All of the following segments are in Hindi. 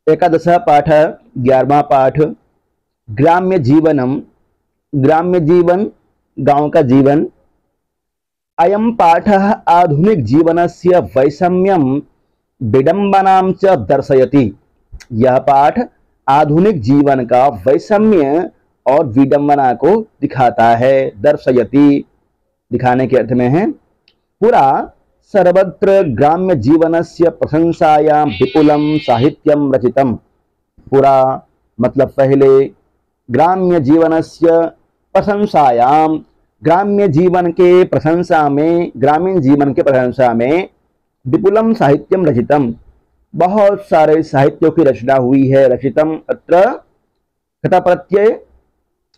एकादश पाठ 11वां पाठ ग्राम्य जीवनम। ग्राम्य जीवन गांव का जीवन। अयं पाठः आधुनिक जीवनस्य वैषम्यं विडंबनां च दर्शयति। यह पाठ आधुनिक जीवन का वैषम्य और विडंबना को दिखाता है। दर्शयति दिखाने के अर्थ में है। पुरा सर्वत्र ग्राम्य जीवनस्य प्रशंसायां विपुलं साहित्यं रचितम्। पुरा मतलब पहले, ग्राम्य जीवनस्य प्रशंसायां ग्राम्य जीवन के प्रशंसा में, ग्रामीण जीवन के प्रशंसा में विपुलम साहित्यम रचितम, बहुत सारे साहित्यों की रचना हुई है। रचितम अत्र कथा प्रत्यय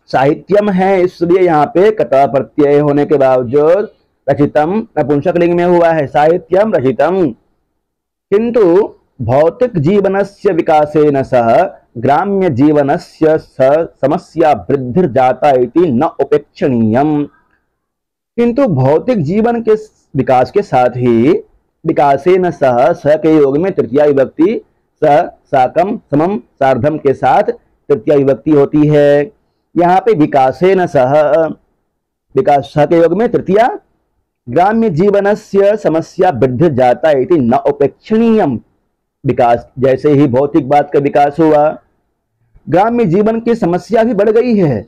साहित्यम है, इसलिए यहाँ पे कथा प्रत्यय होने के बावजूद रचितम नपुंसकलिंग में हुआ है। साहित्यम रचितम। किंतु भौतिक जीवनस्य विकासेन सह ग्राम्य जीवनस्य समस्या वृद्धिर्जाता इति न उपेक्षणीयम। किंतु भौतिक जीवन के विकास के साथ ही विकासेन सह, स के योग में तृतीया विभक्ति, स साकम समम सार्धम के साथ तृतीया विभक्ति होती है। यहाँ पे विकासेन सह, विकास स के योग में तृतीया, ग्राम्य जीवनस्य समस्या वृद्धि जाता इति न उपेक्षणीयम। विकास जैसे ही भौतिक बात का विकास हुआ, ग्राम्य जीवन की समस्या भी बढ़ गई है।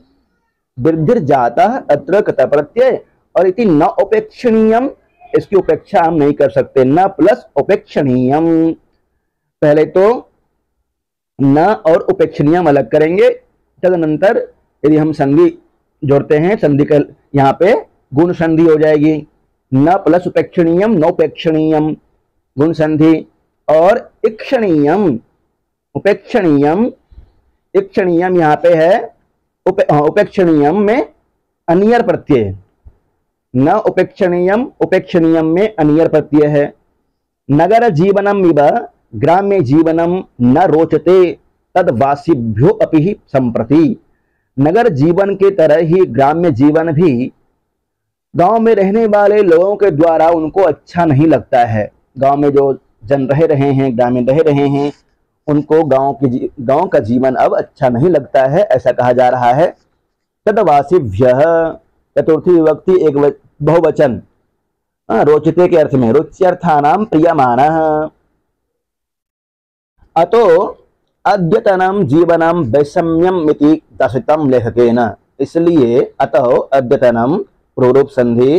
वृद्धि जाता अत्र कथा प्रत्यय और इति न उपेक्षणीयम, इसकी उपेक्षा हम नहीं कर सकते। न प्लस उपेक्षणीयम, पहले तो न और उपेक्षणीयम अलग करेंगे, तदनंतर यदि हम संधि जोड़ते हैं, संधि का यहाँ पे गुण संधि हो जाएगी। न प्लस उपेक्षणीयम, नोपेक्षणीयम गुण संधि, और इक्षणीयम, उपेक्षणीयम, इक्षणीयम यहाँ पे है उपेक्षणीयम में अनियर प्रत्यय। न उपेक्षणीयम, उपेक्षणीयम में अनियर प्रत्यय है। नगर जीवनम इव ग्राम्य जीवनम न रोचते तद्वासिभ्यो अपि संप्रति। नगर जीवन के तरह ही ग्राम्य जीवन भी गांव में रहने वाले लोगों के द्वारा उनको अच्छा नहीं लगता है। गांव में जो जन रह रहे हैं, ग्रामीण रह रहे हैं, उनको गांव का जीवन अब अच्छा नहीं लगता है, ऐसा कहा जा रहा है। तद्वासिभ्यः चतुर्थी विभक्ति एक बहुवचन, रोचते के अर्थ में, रुच्यर्थानां प्रियमाणः। अतो अद्यतनं जीवनं वैषम्यम् इति दर्शितं लेखकेन। इसलिए अतो अद्यतनं पूर्वरूप संधि,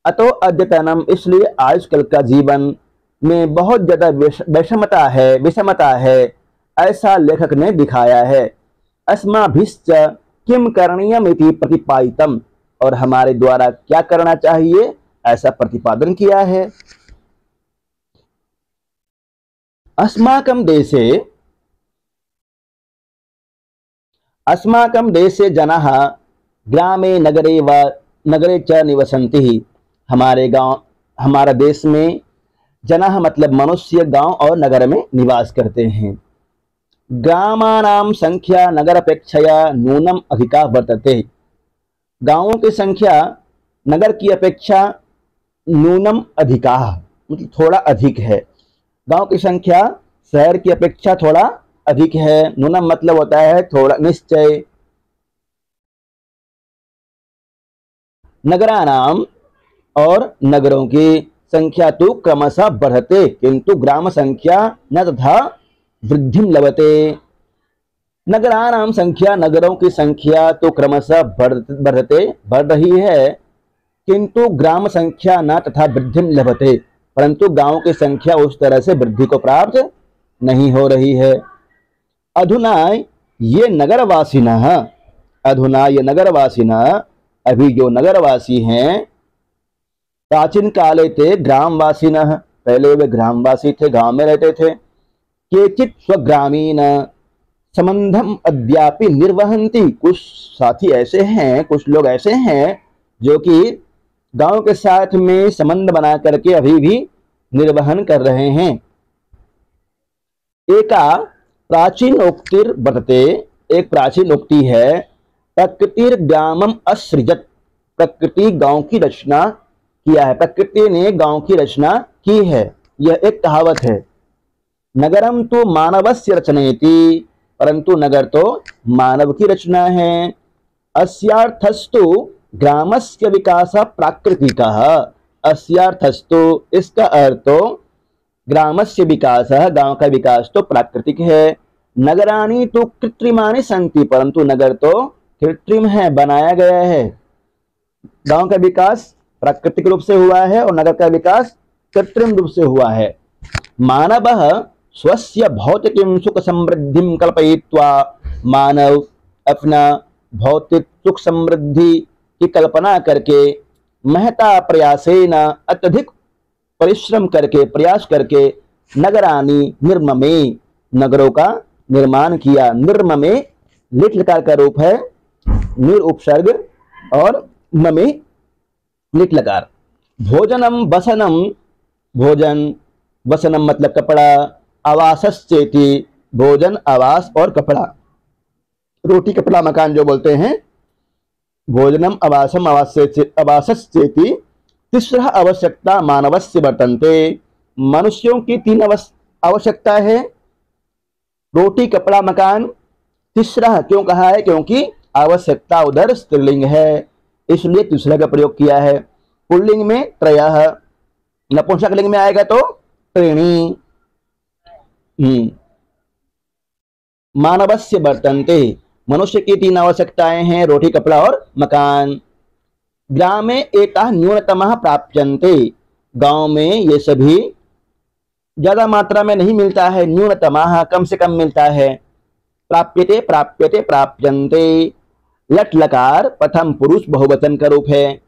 अतो अद्यतनम इसलिए आजकल का जीवन में बहुत ज्यादा विषमता है, विषमता है, ऐसा लेखक ने दिखाया है। अस्माभिश्च किम करणीयम इति प्रतिपादितम, और हमारे द्वारा क्या करना चाहिए ऐसा प्रतिपादन किया है। अस्माकं देशे जनाः ग्रामे नगरे च निवसन्ति। हमारे गांव, हमारा देश में जनाः मतलब मनुष्य गांव और नगर में निवास करते हैं। ग्रामानां संख्या नगरपेक्षया नूनम अधिका वर्तते। गांवों की संख्या नगर की अपेक्षा नूनम अधिका, मतलब थोड़ा अधिक है। गांव की संख्या शहर की अपेक्षा थोड़ा अधिक है। नूनम मतलब होता है थोड़ा, निश्चय। नगरानाम और नगरों की संख्या तो क्रमशः बढ़ते, किंतु ग्राम संख्या न तथा वृद्धि लभते। नगरानाम संख्या, नगरों की संख्या तो क्रमशः बढ़ रही है, किंतु ग्राम संख्या न तथा वृद्धि लभते, परंतु गांव की संख्या उस तरह से वृद्धि को प्राप्त नहीं हो रही है। अधुना ये नगरवासिनः, अधुना ये नगरवासिनः, अभी जो नगरवासी हैं, प्राचीन काले थे ग्रामवासिनः, पहले वे ग्रामवासी थे, गांव में रहते थे। केचित् स्वग्रामीण संबंधम अद्यापि निर्वहन्ति, कुछ साथी ऐसे हैं, कुछ लोग ऐसे हैं जो कि गांव के साथ में संबंध बना करके अभी भी निर्वहन कर रहे हैं। एका प्राचीन उक्तिर वर्तते, एक प्राचीन उक्ति है, प्रकृतिर्ग्रामम असृजत। प्रकृति गांव की रचना किया है, प्रकृति ने गांव की रचना की है, यह एक कहावत है। नगरम तो मानवस्य रचनेति, परंतु नगर तो मानव की रचना है। अस्यार्थस्तु ग्रामस्य विकासः प्राकृतिकः। अस्यार्थस्तु इसका अर्थ तो ग्रामस्य विकासः गांव का विकास तो प्राकृतिक है। नगराणि तो कृत्रिमानि सन्ति, परंतु नगर तो कृत्रिम है, बनाया गया है। गांव का विकास प्राकृतिक रूप से हुआ है और नगर का विकास कृत्रिम रूप से हुआ है। मानवः स्वस्य भौतिकीं सुख समृद्धिं कल्पयित्वा, मानव अपना भौतिक सुख समृद्धि की कल्पना करके महता प्रयासेन अत्यधिक परिश्रम करके प्रयास करके नगराणि निर्ममे नगरों का निर्माण किया। निर्ममे लिट लकार का रूप है, निर उपसर्ग और ममे लिट लकार। भोजनम वसनम, भोजन वसनम मतलब कपड़ा, आवासश्चेति भोजन आवास और कपड़ा, रोटी कपड़ा मकान जो बोलते हैं। भोजनम आवासम आवासश्चेति तीसरा आवश्यकता मानवस्य वर्तन्ते, मनुष्यों की तीन आवश्यकता है, रोटी कपड़ा मकान। तीसरा क्यों कहा है? क्योंकि आवश्यकता उधर स्त्रीलिंग है, इसलिए तीसरा का प्रयोग किया है। पुल्लिंग में त्रयः, नपुंसकलिंग में आएगा तो त्रीणि। मानवस्य वर्तन्ते, मनुष्य की तीन आवश्यकताएं हैं, रोटी कपड़ा और मकान। ग्रामे एताः न्यूनतमः प्राप्यन्ते, गांव में ये सभी ज्यादा मात्रा में नहीं मिलता है, न्यूनतमः कम से कम मिलता है। प्राप्यते प्राप्यते प्राप्यन्ते, लट लकार प्रथम पुरुष बहुवचन का रूप है।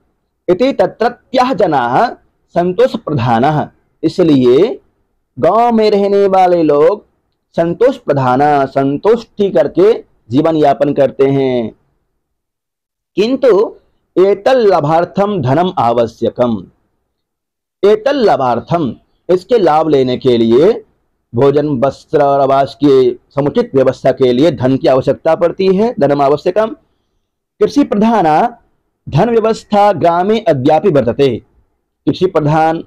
इति तत्रत्याः जनाः संतोष प्रधानः, इसलिए गांव में रहने वाले लोग संतोष प्रधान, संतुष्टि करके जीवन यापन करते हैं। किंतु एतल लाभार्थम धनम आवश्यकम, एतल लाभार्थम इसके लाभ लेने के लिए, भोजन वस्त्र और आवास की समुचित व्यवस्था के लिए धन की आवश्यकता पड़ती है, धनम आवश्यकम। कृषि प्रधान धन व्यवस्था ग्रामे अद्यापि वर्तते, कृषि प्रधान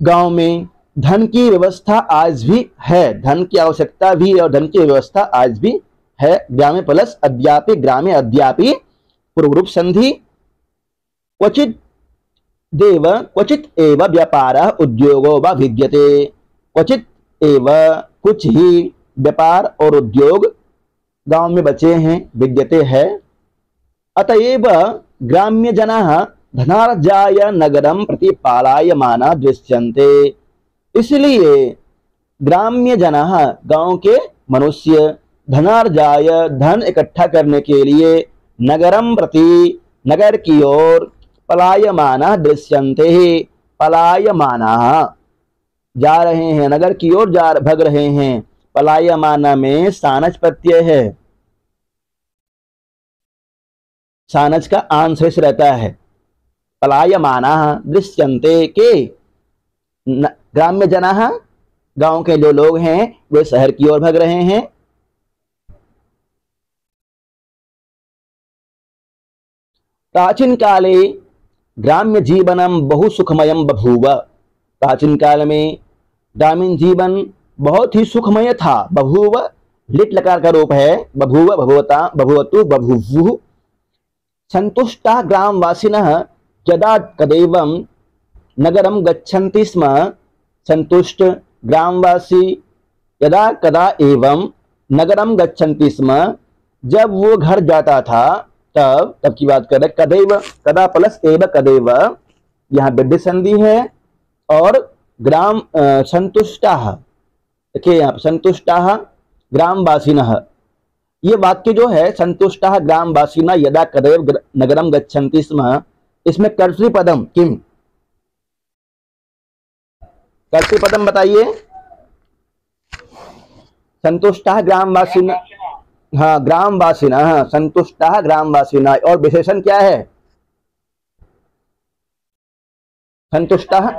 गांव में धन की व्यवस्था आज भी है, धन की आवश्यकता भी और धन की व्यवस्था आज भी है। ग्रामे प्लस अद्यापि, ग्रामे अद्यापि पूर्वरूप संधि। क्वचित देव क्वचित एव व्यापारः उद्योगो वा विद्यते, क्वचित एव कुछ ही व्यापार और उद्योग गांव में बचे हैं, विद्यते है। अतएव ग्राम्य जनाः धनार्जाय नगरम प्रति पलायमाना दृश्यन्ते, इसलिए ग्राम्य जनाः गांव के मनुष्य धनार्जाय धन इकट्ठा करने के लिए नगरम प्रति नगर की ओर पलायमाना दृश्यन्ते, पलायमाना जा रहे हैं, नगर की ओर जा भग रहे हैं। पलायमाना में सानच प्रत्यय है, सानच का आन शेष रहता है। पलायमाना दृश्यन्ते के ग्राम्य जनाः गांव के जो लोग हैं वे शहर की ओर भग रहे हैं। प्राचीन काले ग्राम्य जीवनम बहु सुखमयम बभूव, प्राचीन काल में ग्रामीण जीवन बहुत ही सुखमय था। बभूव लिट लकार का रूप है, बभूव भगवता बभुवतु बभुवुः। संतुष्टा ग्रामवासिनः यदा कदैवं नगरम गच्छन्ति स्म, संतुष्ट ग्रामवासी यदा कदा एवं नगरम गच्छन्ति स्म, जब वो घर जाता था तब की बात कर रहे। कदैव कदा प्लस एव कदैव, यहाँ वृद्धि संधि है। और ग्राम संतुष्टाः, देखिए यहाँ संतुष्टाः ग्रामवासिनः, ये वाक्य जो है संतुष्टाः ग्रामवासिनः यदा कदैव नगरम गच्छन्ति स्म, इसमें कर्तृपदम किम, कर्तृपदम बताइए। संतुष्टाः ग्रामवासिनः, हाँ ग्रामवासिनः, संतुष्टाः ग्रामवासिनः, और विशेषण क्या है? संतुष्टाः,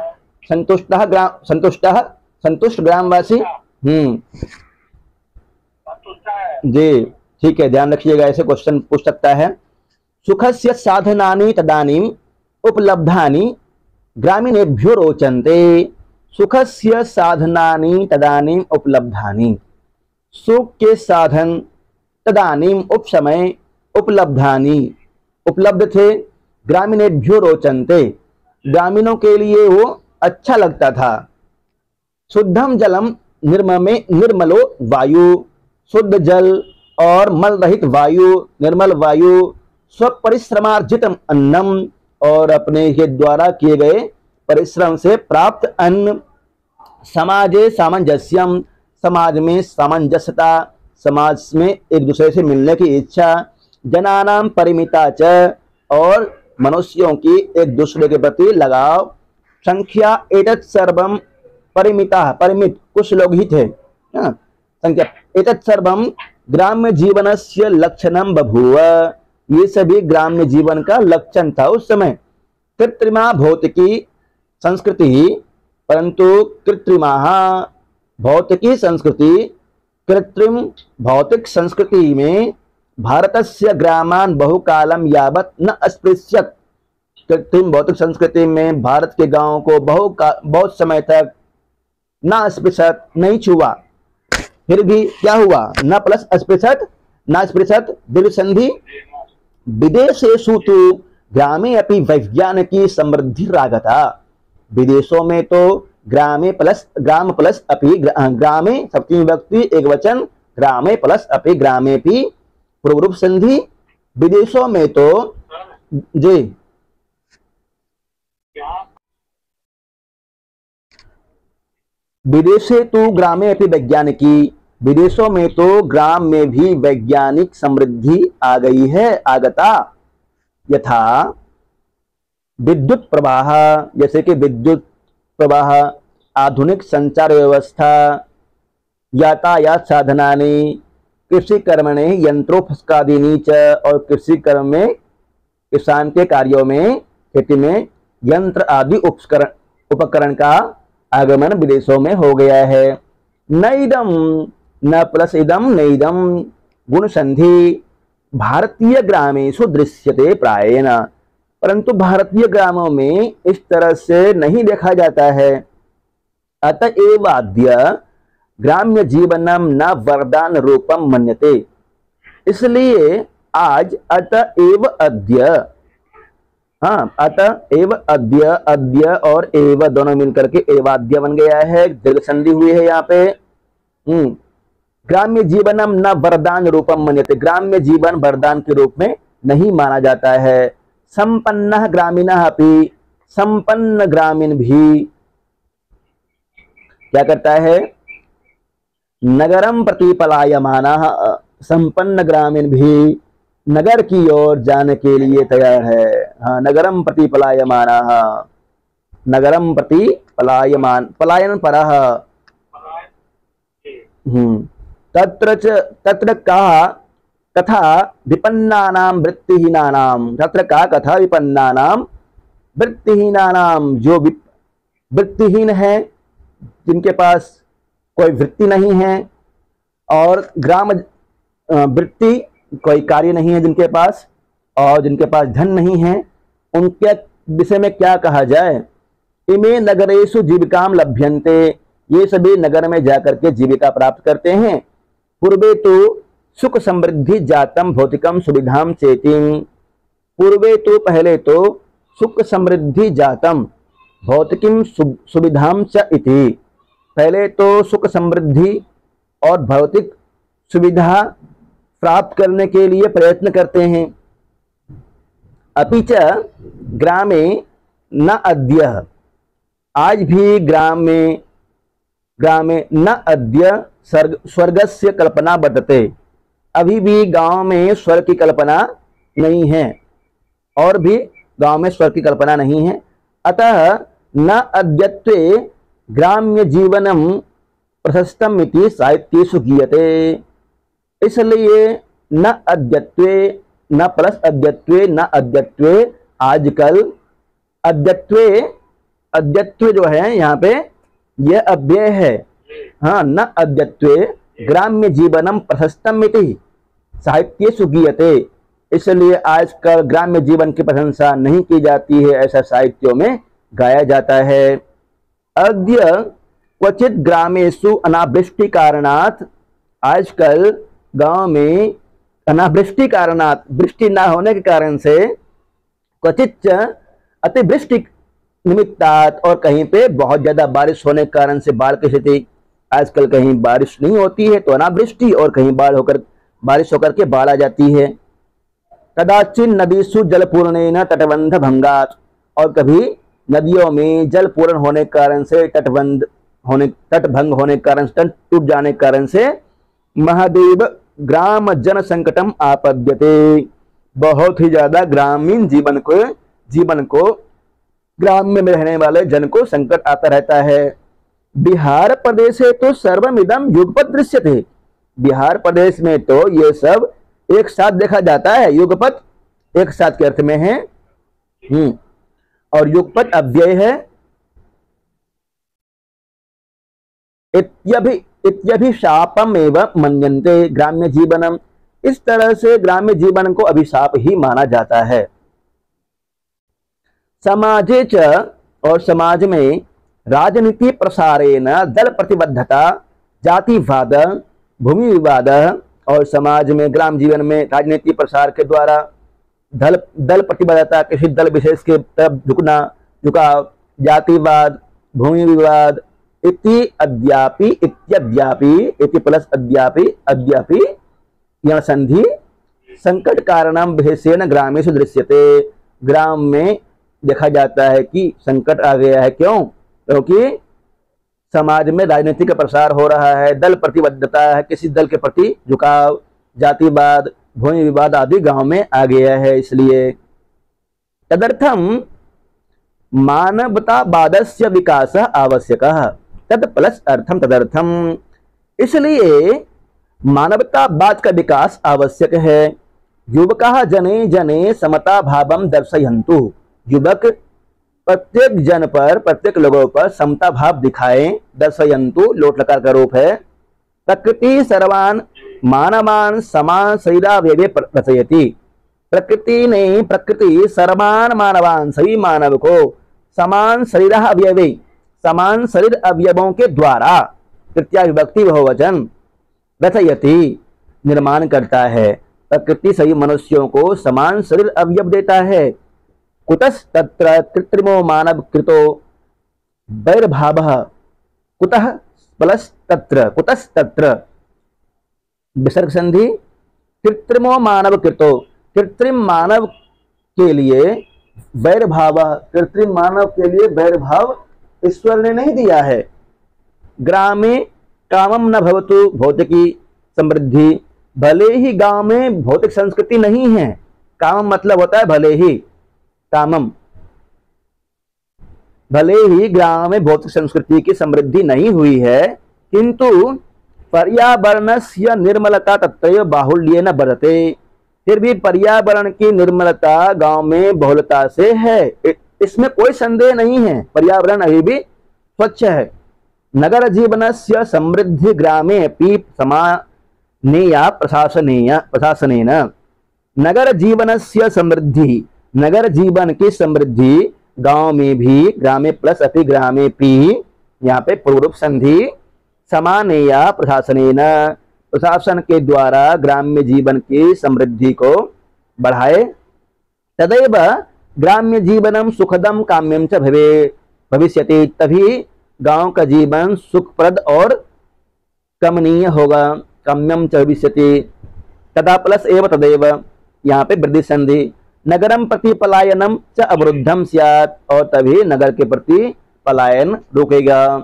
संतुष्टाः ग्राम, संतुष्टाः संतुष्ट ग्रामवासी। जी ठीक है, ध्यान रखिएगा, ऐसे क्वेश्चन पूछ सकता है। सुखस्य साधनानि तदानीं उपलब्धानि ग्रामीणेभ्यो रोचन्ते, सुखस्य साधनानि तदानीम उपलब्धानि। सुख के साधन तदानीम उप समय उपलब्धानि उपलब्ध थे। ग्रामीणेभ्यो रोचन्ते, ग्रामीणों के लिए वो अच्छा लगता था। शुद्धम जलम निर्मलो वायु, शुद्ध जल और मल रहित वायु, निर्मल वायु। स्वपरिश्रमार्जितम अन्नम, और अपने ही द्वारा किए गए परिश्रम से प्राप्त अन्न। समाजे सामंजस्यम, समाज में सामंजस्यता, समाज में एक दूसरे से मिलने की इच्छा। जनानाम परिमिता च, और मनुष्यों की एक दूसरे के प्रति लगाव। संख्या एतत् सर्वम परिमिता, परिमित कुछ लोग ही थे। संख्या एतत् सर्वम ग्राम्य जीवनस्य लक्षणम बभूव, ये सभी ग्राम्य जीवन का लक्षण था उस समय। कृत्रिमा भौतिकी संस्कृति, परंतु कृत्रिमा भौतिकी संस्कृति, कृत्रिम भौतिक संस्कृति में भारतस्य ग्रामान बहुकालम यावत न अस्पृश्यत। कृत्रिम भौतिक संस्कृति में भारत के गांवों को बहुत समय तक न अस्पृश्यत, नहीं छुआ। फिर भी क्या हुआ, न प्लस अस्पृश्यत, न स्पृशत दीर्घ संधि। विदेशेषु तो ग्रामे अपि वैज्ञानिकी समृद्धि रागता। विदेशों में तो ग्रामे प्लस ग्राम प्लस अपि, ग्रामे सप्तमी विभक्ति एक वचन, ग्रामे प्लस अपि, ग्रामे भी पूर्व रूप संधि। विदेशों में तो जी विदेशे तो ग्रामे अपि वैज्ञानिकी, विदेशों में तो ग्राम में भी वैज्ञानिक समृद्धि आ गई है, आगता। यथा विद्युत प्रवाह, जैसे कि विद्युत प्रवाह, आधुनिक संचार व्यवस्था, यातायात साधनानि, कृषि कर्मणे यंत्रोपस्कादीनि च, और कृषि कर्म में किसान के कार्यों में, खेती में यंत्र आदि उपकरण का आगमन विदेशों में हो गया है। नैदम, न प्लस इदम नैदम गुण संधि। भारतीय ग्रामेषु दृश्यते प्रायेण, परंतु भारतीय ग्रामों में इस तरह से नहीं देखा जाता है। अतएव अद्य ग्राम्य जीवनम न वरदान रूपम मन्यते, इसलिए आज अतएव अद्य, हाँ अतएव अद्य, अद्य और एव दोनों मिलकर के एवाद्य बन गया है, दीर्घ संधि हुई है यहाँ पे। ग्राम्य जीवनम न वरदान रूपम मन्यते, ग्राम्य जीवन वरदान के रूप में नहीं माना जाता है। संपन्न ग्रामीणः अपि, संपन्न ग्रामीण भी क्या करता है, नगरम प्रति पलायमानः, संपन्न ग्रामीण भी नगर की ओर जाने के लिए तैयार है। हाँ, नगरम प्रति पलायमानः, नगरम प्रति पलायमान, पलायन परः। तत्र का कथा विपन्नानां वृत्तिहीनानां, तत्र का कथा विपन्नानां वृत्तिहीनानां, जो वृत्तिहीन है, जिनके पास कोई वृत्ति नहीं है, और ग्राम वृत्ति कोई कार्य नहीं है जिनके पास, और जिनके पास धन नहीं है, उनके विषय में क्या कहा जाए। इमे नगरेषु जीविकाम लभ्यन्ते, ये सभी नगर में जाकर के जीविका प्राप्त करते हैं। पूर्वे तो सुख समृद्धि जातम भौतिकम सुविधाम चेतिं, पूर्वे तो पहले तो सुख समृद्धि जातम भौतिकीम सुविधाम च इति, पहले तो सुख समृद्धि और भौतिक सुविधा प्राप्त करने के लिए प्रयत्न करते हैं। अपि च ग्रामे न अद्य, आज भी ग्रामे न अद्य स्वर्गस्य कल्पना वर्तते, अभी भी गांव में स्वर्ग की कल्पना नहीं है, और भी गांव में स्वर्ग की कल्पना नहीं है। अतः न अद्यत्वे ग्राम्य जीवनम प्रशस्तम इति साहित्येषु गीयते, इसलिए न अद्यत्वे, न प्लस अद्यत्वे, न अद्यत्वे आजकल, अद्यत्वे, अद्यत्वे जो है यहाँ पे यह अव्यय है। हाँ, न अद्यत्वे ग्राम्य जीवनम प्रशस्तम इति साहित्येषु गीयते, इसलिए आजकल ग्राम्य जीवन की प्रशंसा नहीं की जाती है, ऐसा साहित्यों में गाया जाता है। अद्य क्वचित ग्रामेषु अनावृष्टि कारणात्, आजकल गांव में अनावृष्टि कारणात्, वृष्टि ना होने के कारण से, क्वचित अतिवृष्टि निमित्तात्, और कहीं पे बहुत ज्यादा बारिश होने के कारण से बाढ़ की स्थिति, आजकल कहीं बारिश नहीं होती है तो अनावृष्टि, और कहीं बारिश होकर के बाढ़ आ जाती है। कदाचिन नदीसु जलपूर्णेन तटबंध भंगात्, और कभी नदियों में जल पूर्ण होने के कारण से, तटभंग होने के कारण, तट टूट जाने के कारण से महादेव ग्राम जन संकटम आपद्यते, बहुत ही ज्यादा ग्रामीण जीवन को ग्राम में रहने वाले जन को संकट आता रहता है। बिहार प्रदेश है तो सर्वमिदम युगपत दृश्यते, बिहार प्रदेश में तो ये सब एक साथ देखा जाता है। युगपत एक साथ के अर्थ में है, और युगपत अव्यय है। इत्यभिशापम एवं मन्यन्ते ग्राम्य जीवनम, इस तरह से ग्राम्य जीवन को अभिशाप ही माना जाता है। समाजे च, और समाज में राजनीति प्रसारेण दल प्रतिबद्धता जातिवाद भूमि विवाद, और समाज में ग्राम जीवन में राजनीति प्रसार के द्वारा दल प्रतिबद्धता, किसी दल विशेष के तरफ झुकाव, जातिवाद, भूमि विवाद, इति अद्यापि, इत्यद्यापि, इति प्लस अद्यापि, अद्यापि यह संधि संकट कारणम विशेषेण ग्रामेषु दृश्यते, ग्राम में देखा जाता है कि संकट आ गया है। क्यों? क्योंकि समाज में राजनीति का प्रसार हो रहा है, दल प्रतिबद्धता है, किसी दल के प्रति झुकाव, जातिवाद, भूमि विवाद आदि गांव में आ गया है। इसलिए तदर्थम मानवतावादस्य विकासः आवश्यकः, तद प्लस अर्थम तदर्थम, इसलिए मानवतावाद का विकास आवश्यक है। युवकः जने जने समता भावम दर्शयन्तु, युवक प्रत्येक जन पर, प्रत्येक लोगों पर समता भाव दिखाएं। दर्शयन्तु लोट लकार का रूप है। प्रकृति सर्वान मानवान समान शरीरावयवे रचयति, प्रकृति सर्वान मानवान, सभी मानव को समान शरीर अवयवे, समान शरीर अवयवों के द्वारा, तृतीया विभक्ति बहुवचन, रचयति निर्माण करता है। प्रकृति सभी मनुष्यों को समान शरीर अवयव देता है। कुतस तत्र कृत्रिमो मानव कृतो वैरभावः, कुतः प्लस तत्र, कुतस तत्र विसर्ग संधि, कृत्रिमो मानव कृतो, कृत्रिम मानव के लिए वैरभाव, कृत्रिम मानव के लिए वैरभाव ईश्वर ने नहीं दिया है। ग्रामे कामम न भवतु भौतिकी समृद्धि, भले ही गांव में भौतिक संस्कृति नहीं है। काम मतलब होता है भले ही, कामम, भले ही ग्राम में भौतिक संस्कृति की समृद्धि नहीं हुई है, किंतु पर्यावरणस्य निर्मलता तत्रैव बाहुल्येन वर्तते, फिर भी पर्यावरण की निर्मलता गांव में बहुलता से है, इसमें कोई संदेह नहीं है। पर्यावरण अभी भी स्वच्छ है। नगर जीवनस्य समृद्धि ग्रामे अपि समानेया प्रशासनेन, नगर जीवनस्य समृद्धि, नगर जीवन की समृद्धि गांव में भी, ग्रामे प्लस अपि ग्रामे पी, यहाँ पे पूर्व संधि, समानेया प्रशासनेन, प्रशासन के द्वारा ग्राम्य जीवन की समृद्धि को बढ़ाए। तदैव ग्राम्य जीवनम सुखदम काम्यम च भविष्यति, तभी गांव का जीवन सुखप्रद और कमनीय होगा। काम्यम च भविष्यति, तदा प्लस एव तदैव, यहाँ पे वृद्धि संधि, नगरम प्रति पलायनम च अवरुद्धम स्यात्, और तभी नगर के प्रति पलायन रुकेगा।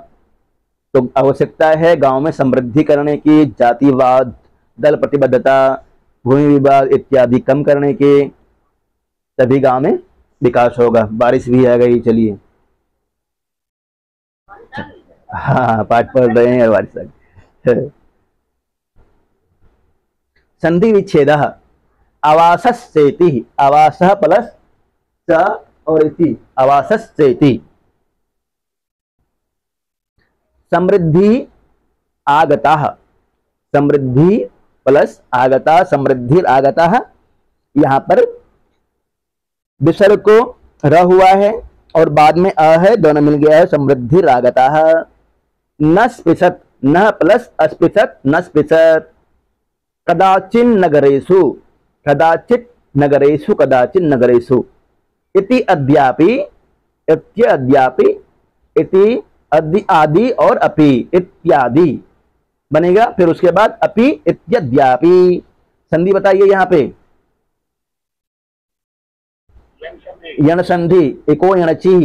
तो आवश्यकता है गांव में समृद्धि करने की, जातिवाद, दल प्रतिबद्धता, भूमि विवाद इत्यादि कम करने के, तभी गांव में विकास होगा। बारिश भी आ गई, चलिए हाँ पाठ पढ़ रहे हैं बारिश आ गई। संधि विच्छेदः आवासस्येति, आवासः प्लस च और इति, आवासस्येति, समृद्धि आगता, समृद्धि प्लस आगता, समृद्धि आगता, यहाँ पर विसर्ग को र हुआ है और बाद में अ है, दोनों मिल गया है, समृद्धि रागतः। न स्पृशत, न प्लस अस्पृशत, न स्पृशत। कदाचिन नगरेषु, कदाचित नगरेषु, कदाचिन नगरेषु। इति अद्यापि, इत्य अद्यापि, इति आदि और अपि इत्यादि बनेगा। फिर उसके बाद अपि इत्यद्यापि। संधि बताइए यहाँ पे। यण संधि, एको यणची।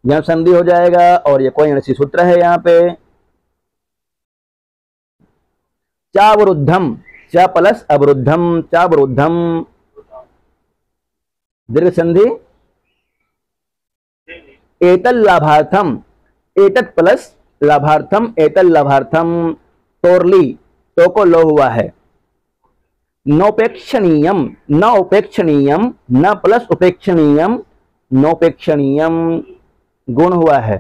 यण संधि हो जाएगा और एको यणची सूत्र है यहाँ पे। चावरुद्धम, च प्लस अवरुद्धम, चावरुद्धम। दीर्घ संधि एतल लाभार्थम, एतत् प्लस लाभार्थम, एतल लाभार्थम। तोरली, तो को लो हुआ है। नोपेक्षणीयम, न उपेक्षणीयम, न प्लस उपेक्षणीयम, नोपेक्षणीयम। गुण हुआ है।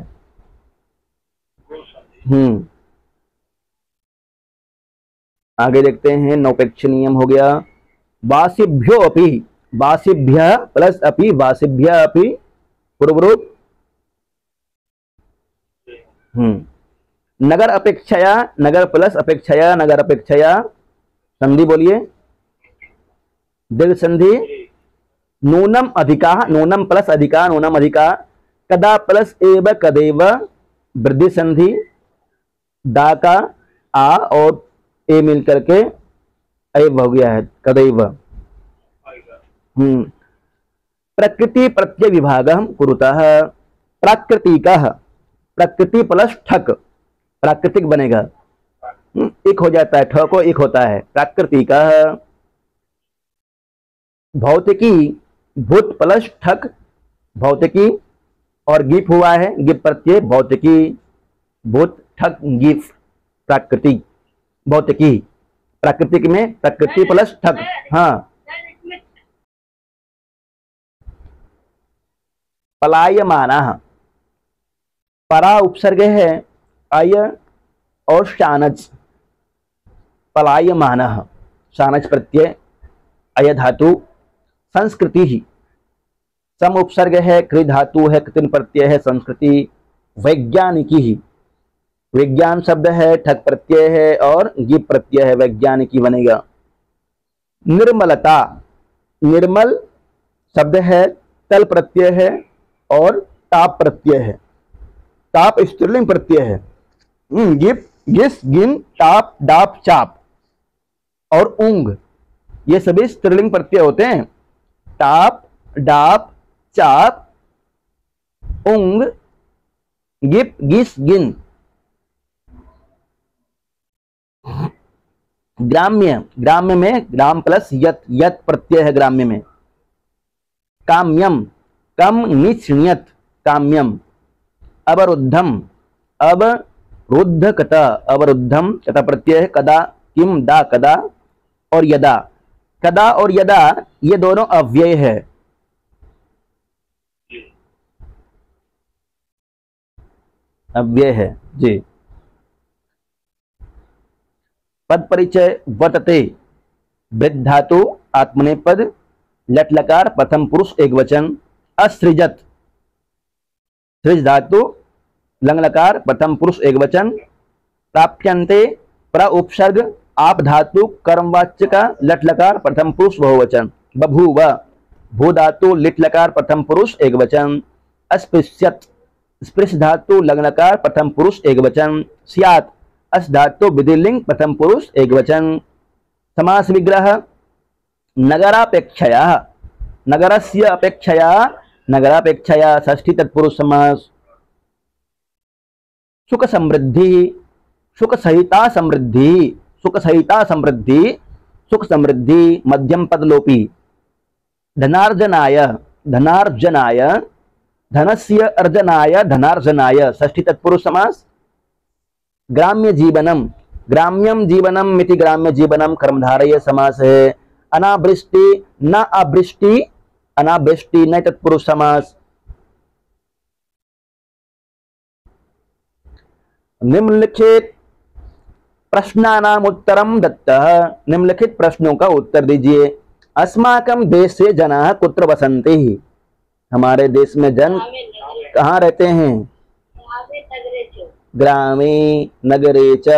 आगे देखते हैं, नोपेक्षणीयम हो गया। वासिभ्यो अपि, वासिभ्य प्लस अपि, वासिभ्य अपि पूर्वरूप। नगर अपेक्षया, नगर प्लस अपेक्षया, नगर अपेक्षया। संधि बोलिए। दीर्घ संधि नूनम अधिका, नूनम प्लस अधिका, नूनम अधिका। कदा प्लस एव, कदेव। वृद्धि संधि दा का आ और ए मिल करके एव हो गया है, कदैव। प्रकृति प्रत्यय विभागम कुरुतः। प्राकृतिकः, प्रकृति प्लस ठक, प्राकृतिक बनेगा। एक हो जाता है, ठ को एक होता है। प्राकृतिकः। भौतिकी, भूत प्लस ठक, भौतिकी और गिप हुआ है, गिप प्रत्यय, भौतिकी। भूत ठक गिप, प्राकृतिक, भौतिकी। प्राकृतिक में प्रकृति प्लस ठक। हाँ। पलायमानः, परा उपसर्ग है, अय और शानच। पलायमानः, शानच प्रत्यय, अय धातु। संस्कृति ही, सम उपसर्ग है, कृ धातु है, कृतिन प्रत्यय है, संस्कृति। वैज्ञानिकी ही, विज्ञान शब्द है, ठक प्रत्यय है और गिप प्रत्यय है, वैज्ञानिकी बनेगा। निर्मलता, निर्मल शब्द है, तल प्रत्यय है और ताप प्रत्यय है। ताप स्त्रीलिंग प्रत्यय है। गिप, गिस, गिन, टाप, डाप, चाप और ऊंग, ये सभी स्त्रीलिंग प्रत्यय होते हैं। टाप, डाप, चाप, ऊंग, गिप, गिस, गिन। ग्राम्य, ग्राम्य में ग्राम प्लस यत, यत प्रत्यय है ग्राम्य में। काम्यम, कम नीच नियत, काम्यम। अवरुद्धम, अवरुद्ध कता, अवरुद्धम कता प्रत्यय है। कदा, किम, दा, कदा और यदा। कदा और यदा ये दोनों अव्यय है। अव्यय है जी। पद परिचय वतते, वृद्ध धातु, आत्मनेपद, लट लकार, प्रथम पुरुष एक वचन। असृजत, सृज धातु, लंग लकार, प्रथम पुरुष एक वचन। प्राप्यन्ते, प्र उपसर्ग, आप धातु, कर्मवाच्य का, लट लकार, प्रथम पुरुष बहुवचन। बभूव, भू धातु, लिट लकार, प्रथम पुरुष एक वचन। अस्पृश्यत, स्पृश धातु, लंग लकार, प्रथम पुरुष एक वचन। स्यात्, अस धातु, विधिलिंग, प्रथम पुरुष एक वचन। समास विग्रह नगरापेक्षया, नगरस्य अपेक्षया, नगरापेक्षया, षष्ठी तत्पुरुष समास। सुख समृद्धि, सुख सहिता समृद्धि, सुख सहिता समृद्धि, सुख समृद्धि, मध्यम पद लोपी। धनार्जनाय, धनार्जनाय, धनस्य अर्जनाय, धनार्जनाय, षष्ठी तत्पुरुष समास। ग्राम्य जीवनम, ग्राम्यम जीवनम मिति ग्राम्य जीवनम कर्मधारय समास है। अनावृष्टि, न अवृष्टि, अनावृष्टि, न तत्पुरुष समास। निम्नलिखित प्रश्नानाम उत्तरम दत्तः, निम्नलिखित प्रश्नों का उत्तर दीजिए। अस्माकं देशे जनाः कुत्र वसन्ति? हमारे देश में जन कहाँ रहते हैं? ग्रामे नगरे च।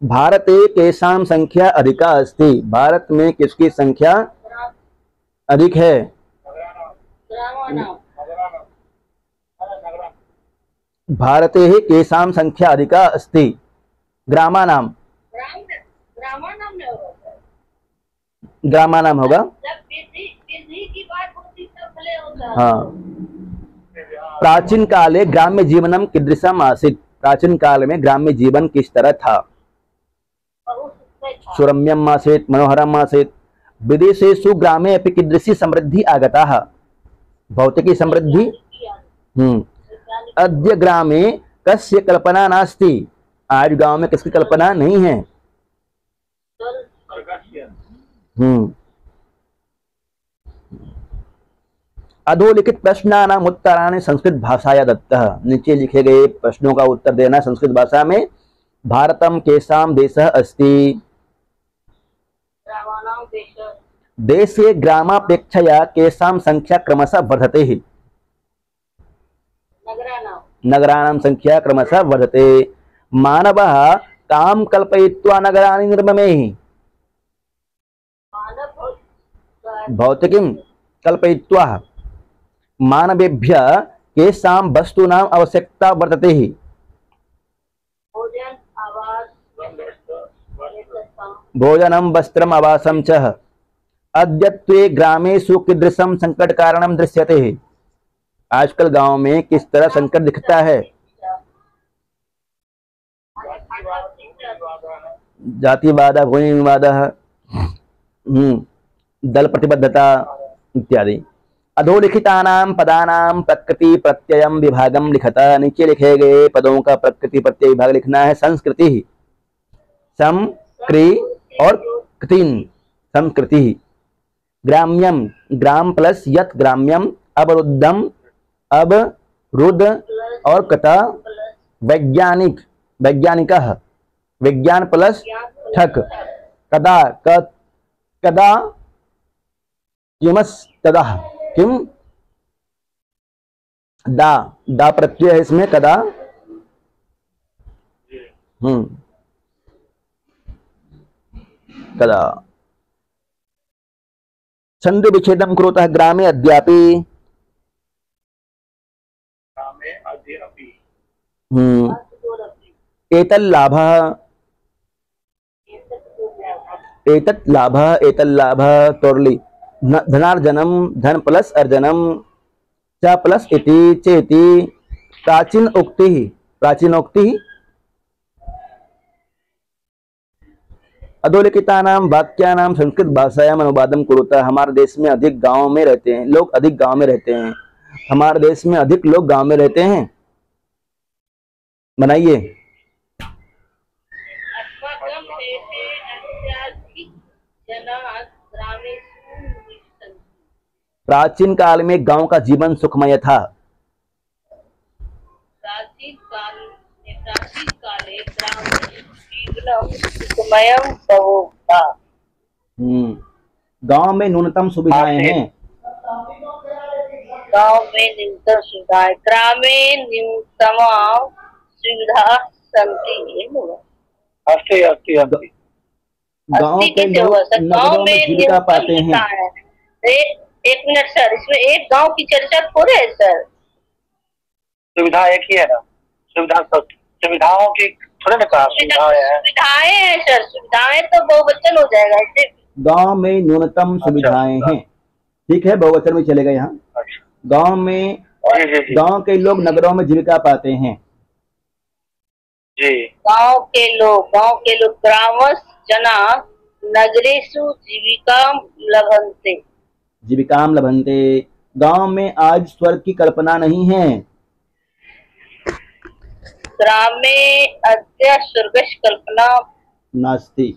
भारते केषां संख्या अधिका अस्ति? भारत में किसकी संख्या अधिक है? भारते केषां संख्या अधिका अस्ति? ग्रामानाम। ग्रामानाम होगा। हाँ। प्राचीन काले ग्राम्य जीवनम कीदृशम आसीत्? प्राचीन काल में ग्राम्य जीवन किस तरह था? सुरम्यम आसीत्, मनोहरम आसीत्। विदेशेषु ग्रामे अपि कीदृशी समृद्धि आगता? भौतिकी समृद्धि। अद्य ग्रामे कस्य कल्पना नास्ति? आज गांव में किसकी कल्पना नहीं है? अधोलिखित प्रश्नानाम उत्तराणि संस्कृत भाषाया दत्तः। नीचे लिखे गए प्रश्नों का उत्तर देना संस्कृत भाषा में। भारतम केषां देशः अस्ति? देशे ग्रामापेक्षया केषां संख्या क्रमशः वर्धते? नगराणां संख्या क्रमशः वर्धते। मानवः कां कल्पयित्वा नगराणि निर्ममेहि? भौतिकीं कल्पयित्वा। मानवेभ्यः केषां वस्तूनां आवश्यकता वर्तते? भोजनं वस्त्रम् आवासं च। अद्यत्वे ग्रामेषु कीदृशं संकट कारणं दृश्यते? आजकल गांव में किस तरह संकट दिखता है? जातिवाद, भूमि विवाद, दल प्रतिबद्धता इत्यादि। अधोलिखितानां पदानां प्रकृति प्रत्ययम विभागम लिखता। नीचे लिखे गए पदों का प्रकृति प्रत्यय विभाग लिखना है। संस्कृति, सम, क्रि और कृतिन। संस्कृति। ग्राम्यम, ग्राम प्लस यत ग्राम्यम। अवरुद्धम, अब रुद्ध और कथा। वैज्ञानिक, वैज्ञानिकः। विज्ञान प्लस ठक। कदा, कदा किमस तदा किम। दा प्रत्यय है इसमें, कदा। कदा। छंद विच्छेदम कुरुतः ग्रामे अद्यापि। एतल्लाभः, एतल्लाभः, एतल्लाभः तोरली। धनार्जनम, धन प्लस अर्जनम। च प्लस इति, चेति। प्राचीन उक्ति, प्राचीनोक्ति। अधोलिखितानां वाक्यानां संस्कृत भाषायां अनुवादं कुरुतः। हमारे देश में अधिक गांव में रहते हैं लोग, अधिक गांव में रहते हैं। हमारे देश में अधिक लोग गांव में रहते हैं। बनाइए। प्राचीन काल में गांव का जीवन सुखमय था। प्राचीन काले ग्राम जीवनम सुखमयम बहुधा। गांव में न्यूनतम सुविधाएं हैं। गांव में न्यूनतम सुविधाएं। ग्रामे न्यूनतम सुविधा संति। गांव के लोग नगरों में जीविका पाते हैं। एक मिनट सर, इसमें एक गांव की चर्चा थोड़े है सर। सुविधा एक ही है ना। सुविधाओं की थोड़े ना कहा। सुविधाएं हैं सर, सुविधाएं तो बहुवचन हो जाएगा इससे। गांव में न्यूनतम सुविधाएं हैं। ठीक है, बहुवचन में चलेगा यहाँ। गांव में, गांव के लोग नगरों में जीविका पाते हैं। जी। गांव के लोग ग्रामस जना नगरेषु जीविकाम लभन्ते। जीविकाम लभन्ते। गांव में आज स्वर्ग की कल्पना नहीं है। ग्रामे अद्य स्वर्गस्य कल्पना नास्ति।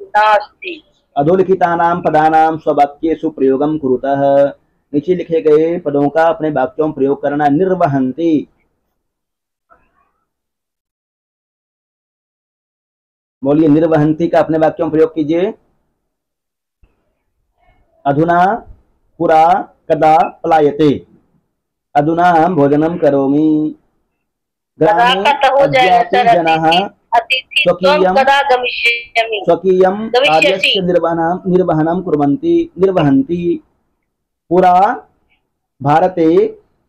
नास्ति। अधोलिखितानां पदानां स्ववाक्येषु प्रयोगं कुरुतः। नीचे लिखे गए पदों का अपने वाक्यों में प्रयोग करना। निर्वहन्ति, बोलिए निर्वहन्ति का अपने वाक्यों में प्रयोग कीजिए। अधुना, पुरा, कदा पलायते। अधुना भोजनं करोमि। कदा ग्रामे कत हो जाएगा अद्यापि सर। जनाः अतिथि त्वं स्वकीयं कदा गमिष्यामि स्वकीयं गमिष्यसि। कार्यस्य निर्वहनं निर्वहन्ति। पुरा भारते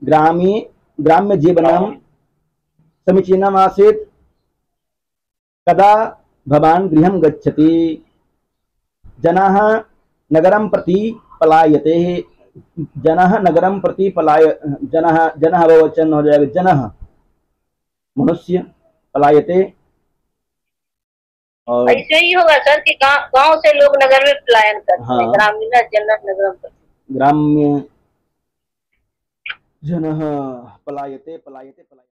ग्राम्यजीवनं समीचीनम् आसीत्। कदा भवान् गृहं गच्छति? जनाः नगरं प्रति पलायते। जनाः नगरं प्रति जनाः बहुवचन हो जाएगा। जनः मनुष्य, पलायते। और ऐसे ही होगा सर कि गांव से लोग नगर में पलायन करते हैं। हाँ। ग्रामीण जनः नगरम ग्राम्य जनः पलायते।